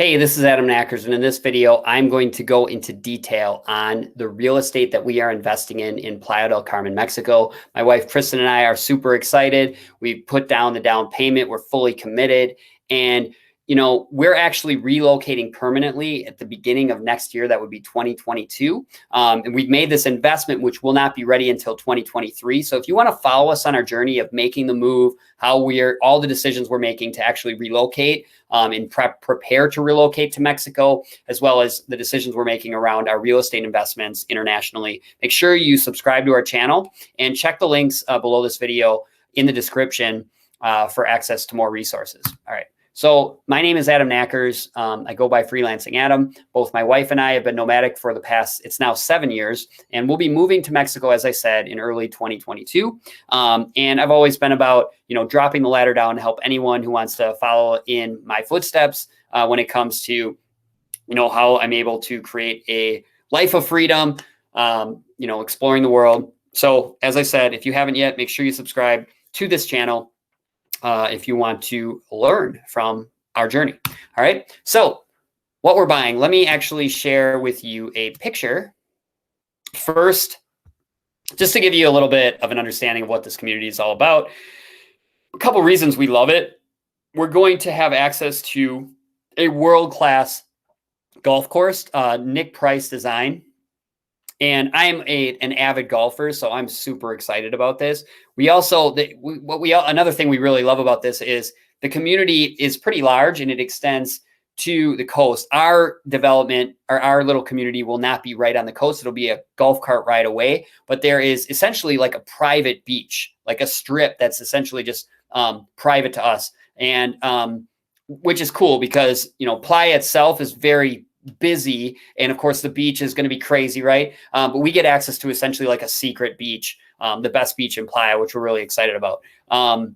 Hey, this is Adam Knackers, and in this video, I'm going to go into detail on the real estate that we are investing in Playa del Carmen, Mexico. My wife, Kristen, and I are super excited. We put down the down payment. We're fully committed. And we're actually relocating permanently at the beginning of next year. That would be 2022. And we've made this investment, which will not be ready until 2023. So if you want to follow us on our journey of making the move, all the decisions we're making to actually relocate and prepare to relocate to Mexico, as well as the decisions we're making around our real estate investments internationally, make sure you subscribe to our channel and check the links below this video in the description for access to more resources. All right. So my name is Adam Knackers. I go by Freelancing Adam. Both my wife and I have been nomadic for the past, it's now 7 years, and we'll be moving to Mexico, as I said, in early 2022. And I've always been about, dropping the ladder down to help anyone who wants to follow in my footsteps when it comes to, how I'm able to create a life of freedom, exploring the world. So as I said, if you haven't yet, make sure you subscribe to this channel. If you want to learn from our journey. All right. So what we're buying, let me actually share with you a picture first, just to give you a little bit of an understanding of what this community is all about. A couple reasons we love it. We're going to have access to a world-class golf course, Nick Price design. And I'm an avid golfer, so I'm super excited about this. We also, another thing we really love about this is the community is pretty large and it extends to the coast. Our development, or our little community, will not be right on the coast. It'll be a golf cart ride away, but there is essentially like a private beach, like a strip that's essentially just private to us. And which is cool because, Playa itself is very busy, and of course the beach is going to be crazy, right? But we get access to essentially like a secret beach, the best beach in Playa, which we're really excited about. And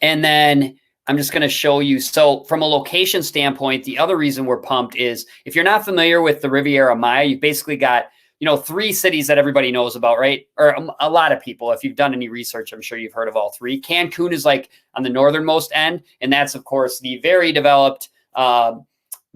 then I'm just going to show you. So from a location standpoint, the other reason we're pumped is if you're not familiar with the Riviera Maya, you've basically got, 3 cities that everybody knows about, right? Or a lot of people, if you've done any research, I'm sure you've heard of all 3. Cancun is like on the northernmost end. And that's of course the very developed,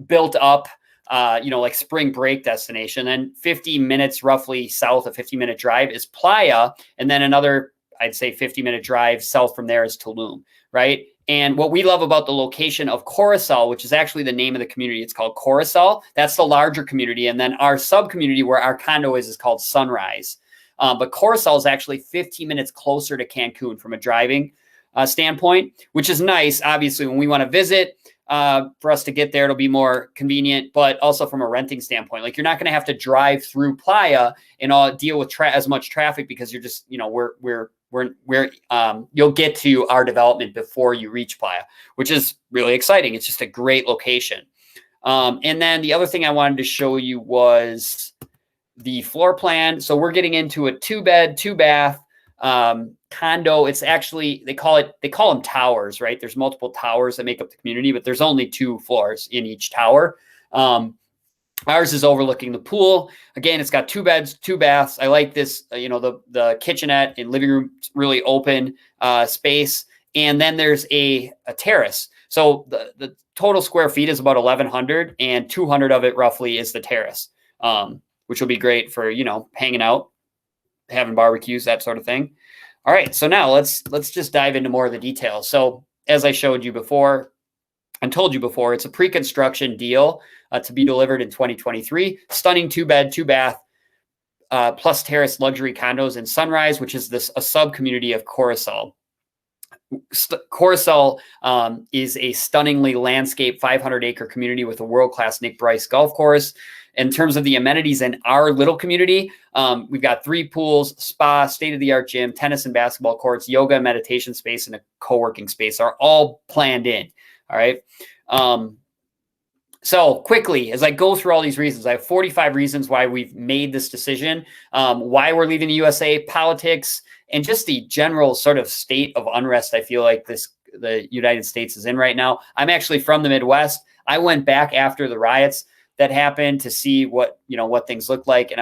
built up, like spring break destination. And 50 minutes roughly south, a 50-minute drive is Playa. And then another, I'd say 50-minute drive south from there is Tulum, right? And what we love about the location of Corozal, which is actually the name of the community, it's called Corozal. That's the larger community. And then our sub-community where our condo is called Sunrise. But Corozal is actually 15 minutes closer to Cancun from a driving standpoint, which is nice. Obviously, when we want to visit, for us to get there, it'll be more convenient, but also from a renting standpoint, like you're not going to have to drive through Playa and deal with as much traffic because you're just, you'll get to our development before you reach Playa, which is really exciting. It's just a great location. And then the other thing I wanted to show you was the floor plan. So we're getting into a 2-bed, 2-bath, condo. It's actually, they call them towers, right? There's multiple towers that make up the community, but there's only 2 floors in each tower. Ours is overlooking the pool. Again, it's got 2 beds, 2 baths. I like this, the kitchenette and living room, really open space. And then there's a terrace. So the total square feet is about 1,100 and 200 of it roughly is the terrace, which will be great for, hanging out, having barbecues, that sort of thing. All right, so now let's just dive into more of the details. So as I showed you before and told you before, it's a pre-construction deal to be delivered in 2023. Stunning 2-bed, 2-bath, plus terrace luxury condos in Sunrise, which is a sub-community of Corozal. Corozal is a stunningly landscaped 500-acre community with a world-class Nick Price golf course. In terms of the amenities in our little community, we've got 3 pools, spa, state-of-the-art gym, tennis and basketball courts, yoga and meditation space, and a co-working space are all planned in. All right. So quickly, as I go through all these reasons, I have 45 reasons why we've made this decision, why we're leaving the USA, politics, and just the general sort of state of unrest I feel like the United States is in right now. I'm actually from the Midwest. I went back after the riots that happened to see what things look like. And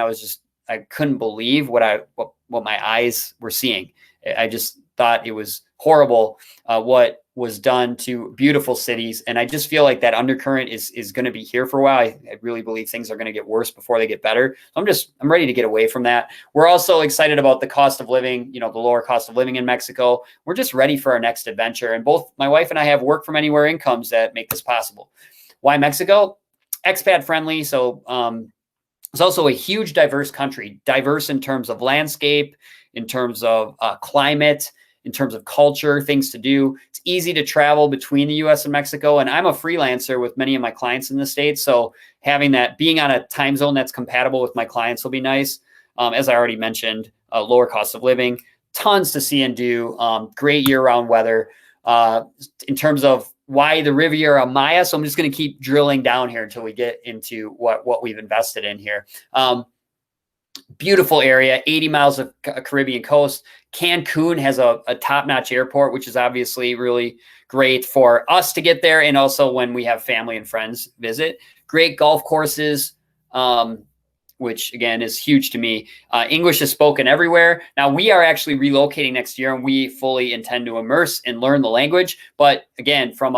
I couldn't believe what my eyes were seeing. I just thought it was horrible what was done to beautiful cities. And I just feel like that undercurrent is going to be here for a while. I really believe things are going to get worse before they get better. So I'm ready to get away from that. We're also excited about the cost of living, the lower cost of living in Mexico. We're just ready for our next adventure. And both my wife and I have work from anywhere incomes that make this possible. Why Mexico? Expat friendly. So it's also a huge diverse country, diverse in terms of landscape, in terms of climate, in terms of culture, things to do. It's easy to travel between the US and Mexico. And I'm a freelancer with many of my clients in the States. So having that, being on a time zone that's compatible with my clients will be nice. As I already mentioned, lower cost of living, tons to see and do, great year-round weather. In terms of why the Riviera Maya, so I'm just going to keep drilling down here until we get into what we've invested in here. Beautiful area, 80 miles of Caribbean coast. Cancun has a top-notch airport, which is obviously really great for us to get there, and also when we have family and friends visit. Great golf courses, which again is huge to me. English is spoken everywhere. Now we are actually relocating next year, and we fully intend to immerse and learn the language. But again, from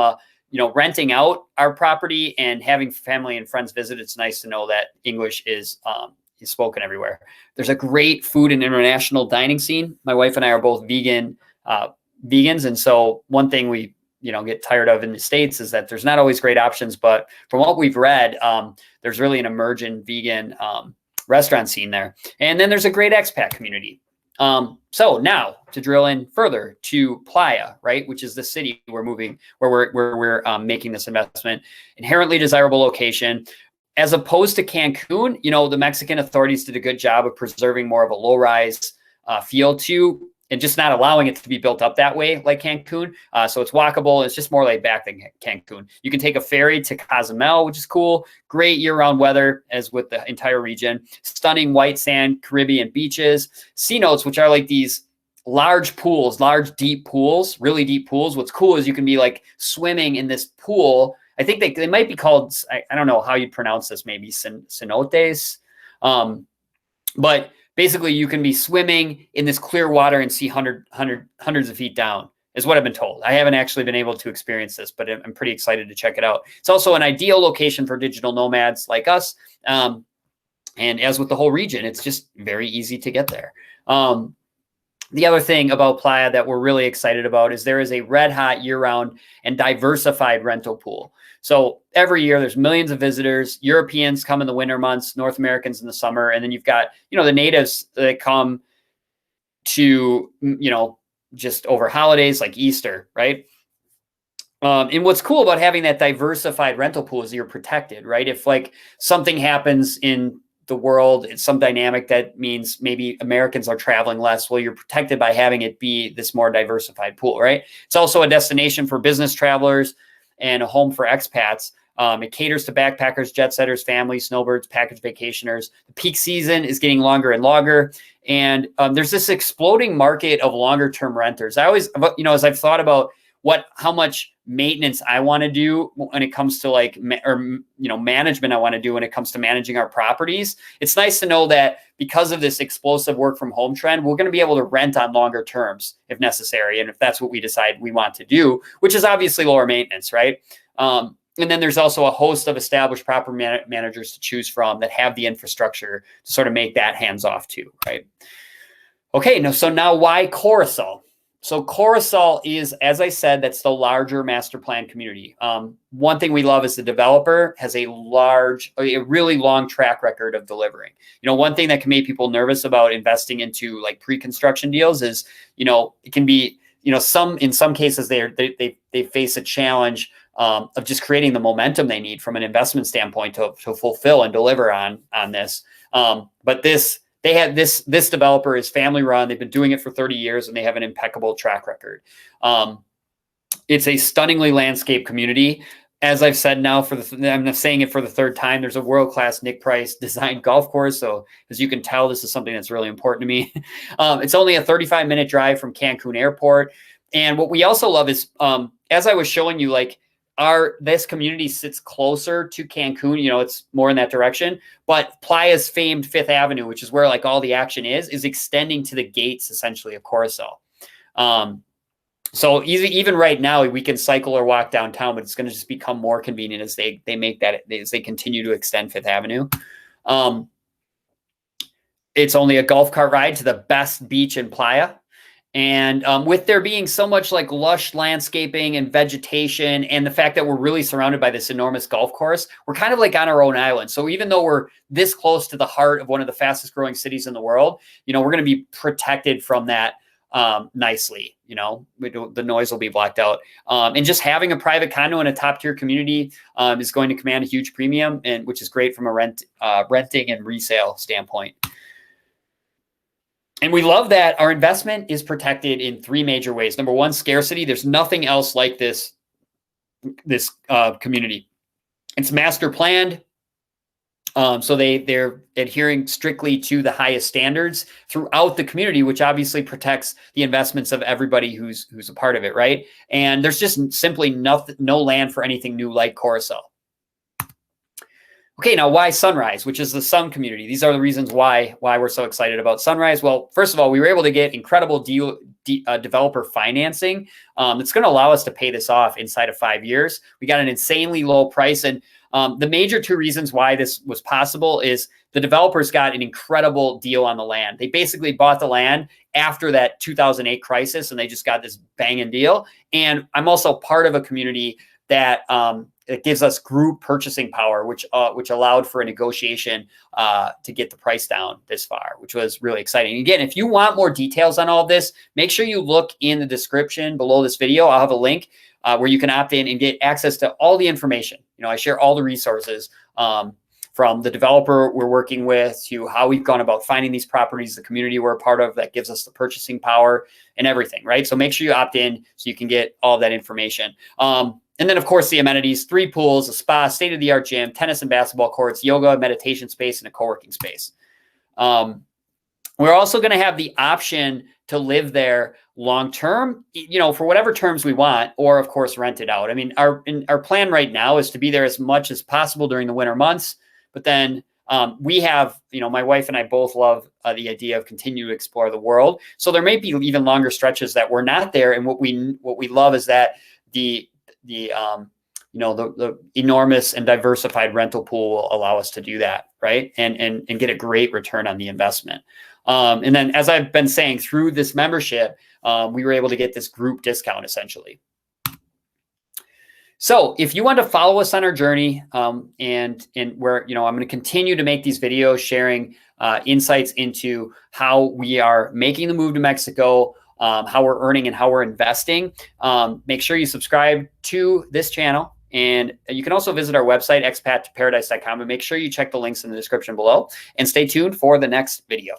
renting out our property and having family and friends visit, it's nice to know that English is spoken everywhere. There's a great food and international dining scene. My wife and I are both vegans, and so one thing we get tired of in the States is that there's not always great options. But from what we've read, there's really an emergent vegan restaurant scene there, and then there's a great expat community. So now to drill in further to Playa, right, which is the city we're moving, where we're making this investment. Inherently desirable location. As opposed to Cancun, the Mexican authorities did a good job of preserving more of a low-rise feel to, and just not allowing it to be built up that way like Cancun. So it's walkable. It's just more laid back than Cancun. You can take a ferry to Cozumel, which is cool. Great year-round weather, as with the entire region. Stunning white sand Caribbean beaches. Cenotes, which are like these large pools, large deep pools, really deep pools. What's cool is you can be like swimming in this pool. I think they might be called, I don't know how you'd pronounce this, maybe cenotes. But basically you can be swimming in this clear water and see hundreds of feet down, is what I've been told. I haven't actually been able to experience this, but I'm pretty excited to check it out. It's also an ideal location for digital nomads like us. And as with the whole region, it's just very easy to get there. The other thing about Playa that we're really excited about is there is a red hot year-round and diversified rental pool. So every year there's millions of visitors. Europeans come in the winter months, North Americans in the summer, and then you've got, the natives that come to, just over holidays like Easter, right? And what's cool about having that diversified rental pool is you're protected, right? If like something happens in the world, it's some dynamic that means maybe Americans are traveling less. Well, you're protected by having it be this more diversified pool, right? It's also a destination for business travelers and a home for expats. It caters to backpackers, jet setters, families, snowbirds, package vacationers. The peak season is getting longer and longer. And there's this exploding market of longer term renters. I always, as I've thought about how much maintenance I want to do when it comes to management I want to do when it comes to managing our properties. It's nice to know that because of this explosive work from home trend, we're going to be able to rent on longer terms if necessary. And if that's what we decide we want to do, which is obviously lower maintenance, right? And then there's also a host of established property managers to choose from that have the infrastructure to sort of make that hands off too, right? Okay, now why Coruscant? So Coruscant is, as I said, that's the larger master plan community. One thing we love is the developer has a really long track record of delivering. One thing that can make people nervous about investing into like pre-construction deals is, it can be, in some cases they face a challenge of just creating the momentum they need from an investment standpoint to fulfill and deliver on this. But this developer is family run. They've been doing it for 30 years and they have an impeccable track record. It's a stunningly landscaped community. As I've said now, I'm saying it for the third time, there's a world-class Nick Price designed golf course. So as you can tell, this is something that's really important to me. It's only a 35-minute drive from Cancun Airport. And what we also love is, as I was showing you, this community sits closer to Cancun, it's more in that direction, but Playa's famed Fifth Avenue, which is where all the action is extending to the gates essentially of Coruscant. So even right now, we can cycle or walk downtown, but it's going to just become more convenient as they make that, as they continue to extend Fifth Avenue. It's only a golf cart ride to the best beach in Playa. And with there being so much like lush landscaping and vegetation, and the fact that we're really surrounded by this enormous golf course, we're kind of like on our own island. So even though we're this close to the heart of one of the fastest growing cities in the world, we're going to be protected from that nicely. The noise will be blocked out. And just having a private condo in a top tier community is going to command a huge premium, and which is great from a renting and resale standpoint. And we love that our investment is protected in 3 major ways. Number one, scarcity. There's nothing else like this community. It's master planned. So they're adhering strictly to the highest standards throughout the community, which obviously protects the investments of everybody who's a part of it, right? And there's just simply no land for anything new like Coruscant. Okay, now why Sunrise, which is the Sun community? These are the reasons why we're so excited about Sunrise. Well, first of all, we were able to get incredible developer financing. It's going to allow us to pay this off inside of 5 years. We got an insanely low price. And the major 2 reasons why this was possible is the developers got an incredible deal on the land. They basically bought the land after that 2008 crisis, and they just got this banging deal. And I'm also part of a community that it gives us group purchasing power, which allowed for a negotiation to get the price down this far, which was really exciting. Again, if you want more details on all of this, make sure you look in the description below this video. I'll have a link where you can opt in and get access to all the information. I share all the resources from the developer we're working with to how we've gone about finding these properties, the community we're a part of that gives us the purchasing power and everything, right? So make sure you opt in so you can get all that information. And then, of course, the amenities: 3 pools, a spa, state-of-the-art gym, tennis and basketball courts, yoga, meditation space, and a co-working space. We're also going to have the option to live there long-term, for whatever terms we want, or, of course, rent it out. I mean, our plan right now is to be there as much as possible during the winter months. But then we have, my wife and I both love the idea of continuing to explore the world. So there may be even longer stretches that we're not there. And what we love is that the enormous and diversified rental pool will allow us to do that, right? And get a great return on the investment. And then, as I've been saying, through this membership, we were able to get this group discount essentially. So if you want to follow us on our journey, and where, I'm going to continue to make these videos sharing insights into how we are making the move to Mexico, how we're earning and how we're investing, make sure you subscribe to this channel. And you can also visit our website, expattoparadise.com, and make sure you check the links in the description below, and stay tuned for the next video.